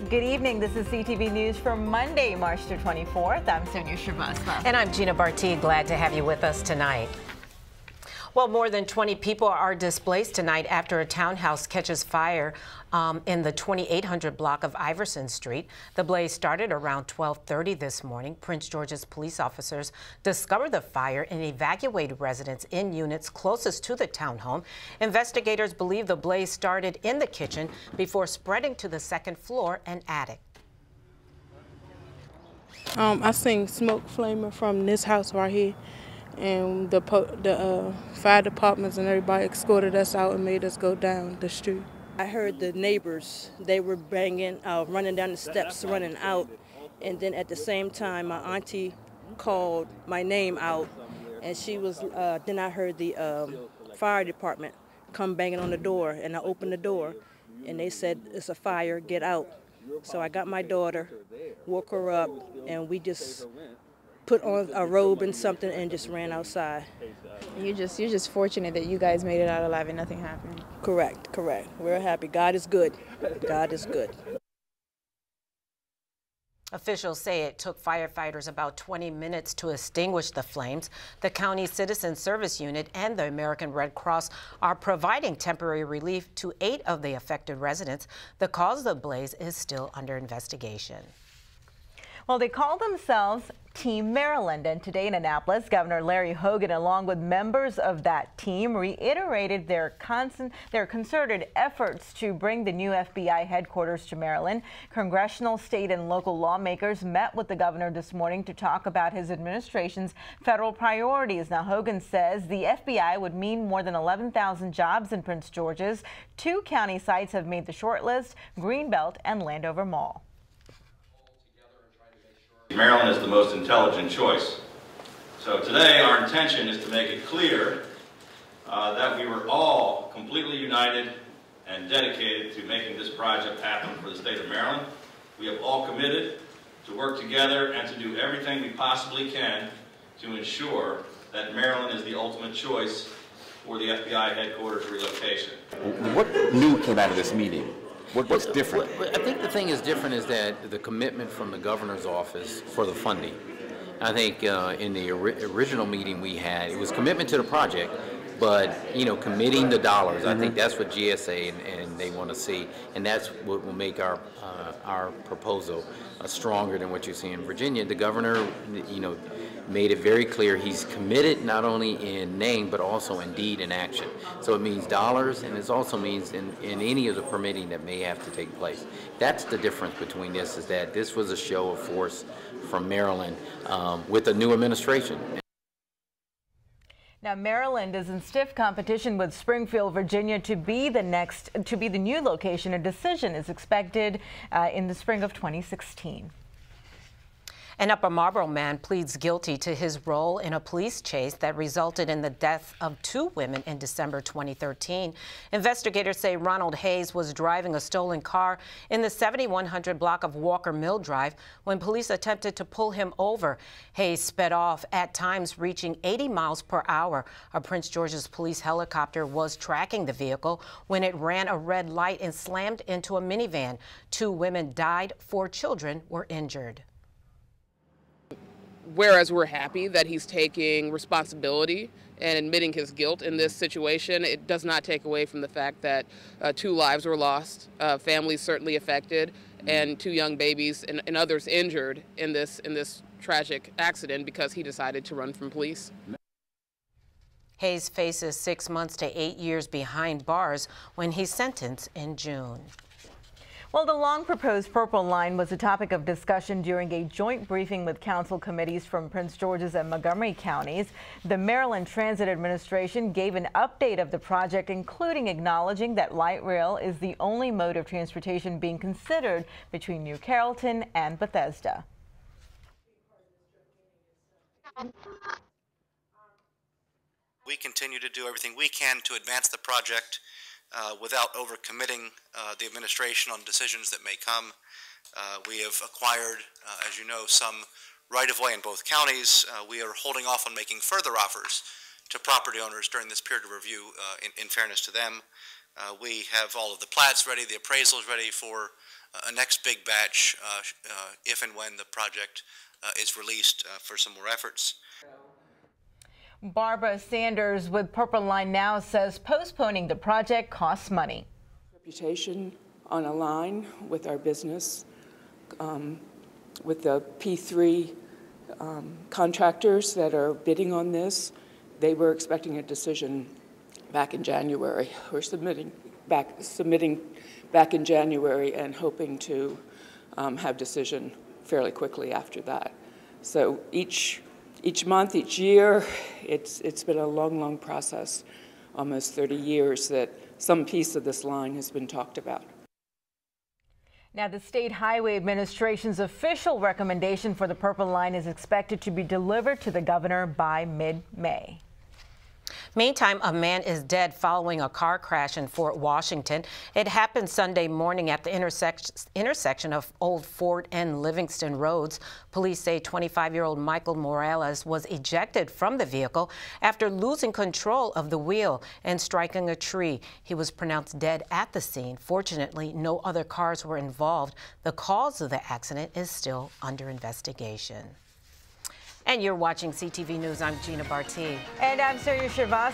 Good evening. This is CTV News for Monday, March the 24th. I'm Sonia Shrivastava. And I'm Gina Barti. Glad to have you with us tonight. Well, more than 20 people are displaced tonight after a townhouse catches fire in the 2800 block of Iverson Street. The blaze started around 12:30 this morning. Prince George's police officers discovered the fire and evacuated residents in units closest to the townhome. Investigators believe the blaze started in the kitchen before spreading to the second floor and attic. I seen smoke flaming from this house right here, and the fire departments and everybody escorted us out and made us go down the street. I heard the neighbors, they were banging, running down the steps, running out, and then at the same time my auntie called my name out, and she was, then I heard the fire department come banging on the door, and I opened the door, and they said, "It's a fire, get out." So I got my daughter, woke her up, and we just put on a robe and something and just ran outside. You're just fortunate that you guys made it out alive and nothing happened. Correct, correct. We're happy. God is good. God is good. Officials say it took firefighters about 20 minutes to extinguish the flames. The county Citizen Service Unit and the American Red Cross are providing temporary relief to 8 of the affected residents. The cause of the blaze is still under investigation. Well, they call themselves Team Maryland, and today in Annapolis, Governor Larry Hogan, along with members of that team, reiterated their concerted efforts to bring the new FBI headquarters to Maryland. Congressional, state, and local lawmakers met with the governor this morning to talk about his administration's federal priorities. Now, Hogan says the FBI would mean more than 11,000 jobs in Prince George's. 2 county sites have made the shortlist: Greenbelt and Landover Mall. Maryland is the most intelligent choice. So today our intention is to make it clear that we were all completely united and dedicated to making this project happen for the state of Maryland. We have all committed to work together and to do everything we possibly can to ensure that Maryland is the ultimate choice for the FBI headquarters relocation. What new came out of this meeting? What's different? I think the thing is different is that the commitment from the governor's office for the funding. I think in the original meeting we had, it was commitment to the project, but committing the dollars. I think that's what GSA and they want to see, and that's what will make our proposal stronger than what you see in Virginia. The governor, made it very clear he's committed not only in name but also in deed and action. So it means dollars, and it also means in any of the permitting that may have to take place. That's the difference between this, is that this was a show of force from Maryland with a new administration. Now, Maryland is in stiff competition with Springfield, Virginia, to be the new location. A decision is expected in the spring of 2016. An Upper Marlboro man pleads guilty to his role in a police chase that resulted in the death of 2 women in December 2013. Investigators say Ronald Hayes was driving a stolen car in the 7100 block of Walker Mill Drive when police attempted to pull him over. Hayes sped off, at times reaching 80 miles per hour. A Prince George's police helicopter was tracking the vehicle when it ran a red light and slammed into a minivan. 2 women died, 4 children were injured. Whereas we're happy that he's taking responsibility and admitting his guilt in this situation, it does not take away from the fact that 2 lives were lost, families certainly affected, and 2 young babies and others injured in this tragic accident because he decided to run from police. Hayes faces 6 months to 8 years behind bars when he's sentenced in June. Well, the long-proposed Purple Line was a topic of discussion during a joint briefing with council committees from Prince George's and Montgomery counties. The Maryland Transit Administration gave an update of the project, including acknowledging that light rail is the only mode of transportation being considered between New Carrollton and Bethesda. We continue to do everything we can to advance the project without overcommitting the administration on decisions that may come. We have acquired, as you know, some right-of-way in both counties. We are holding off on making further offers to property owners during this period of review in fairness to them. We have all of the plats ready, the appraisals ready for a next big batch if and when the project is released for some more efforts. Barbara Sanders with Purple Line Now says postponing the project costs money. Reputation on a line with our business, with the P3 contractors that are bidding on this. They were expecting a decision back in January. We're submitting back in January and hoping to have decision fairly quickly after that. So each month, each year, it's been a long, long process, almost 30 years that some piece of this line has been talked about. Now, the State Highway Administration's official recommendation for the Purple Line is expected to be delivered to the governor by mid-May. Meantime, a man is dead following a car crash in Fort Washington. It happened Sunday morning at the intersection of Old Fort and Livingston Roads. Police say 25-year-old Michael Morales was ejected from the vehicle after losing control of the wheel and striking a tree. He was pronounced dead at the scene. Fortunately, no other cars were involved. The cause of the accident is still under investigation. And you're watching CTV News. I'm Gina Barty. And I'm Surya Shrivastava.